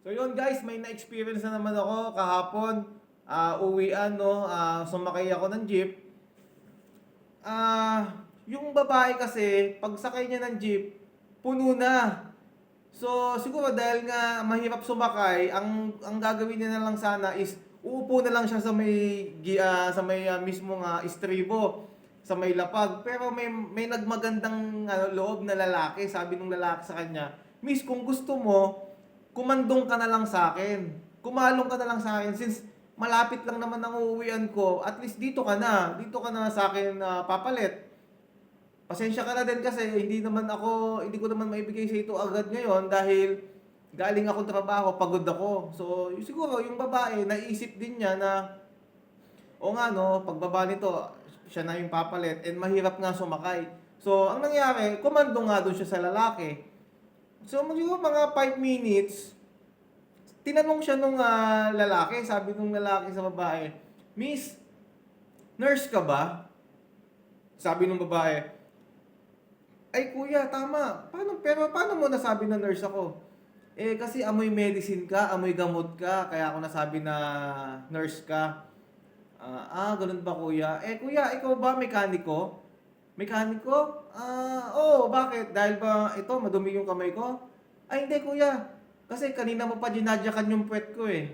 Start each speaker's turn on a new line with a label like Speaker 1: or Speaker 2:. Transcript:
Speaker 1: So yun guys, may na-experience na naman ako kahapon. Uwian, no? Sumakay ako ng jeep. Yung babae kasi, pag sakay niya ng jeep, puno na. So siguro dahil nga mahirap sumakay, ang gagawin niya na lang sana is uupo na lang siya sa may mismong istribo, sa may lapag. Pero may nagmagandang loob na lalaki. Sabi ng lalaki sa kanya, "Miss, kung gusto mo, kumandong ka na lang sa akin. Kumalong ka na lang sa akin since malapit lang naman ang uuwian ko. At least dito ka na. Dito ka na sa akin papalit. Pasensya ka na din kasi hindi ko naman maibigay sa ito agad ngayon dahil galing akong trabaho, pagod ako." So, siguro yung babae, naisip din niya na, o nga no, pagbaba nito, siya na yung papalit and mahirap nga sumakay. So, ang nangyari, kumando nga doon siya sa lalaki. So, siguro mga 5 minutes, tinanong siya nung lalaki, sabi nung lalaki sa babae, "Miss, nurse ka ba?" Sabi nung babae, "Ay kuya, tama. Paano mo nasabi na nurse ako?" "Eh kasi amoy medicine ka, amoy gamot ka, kaya ako nasabi na nurse ka." Ganun ba kuya? "Eh kuya, ikaw ba mekaniko?" "Mekaniko? Oo, bakit? Dahil ba ito madumi yung kamay ko?" "Ay hindi kuya, kasi kanina mo pa dinadyakan yung puwet ko eh."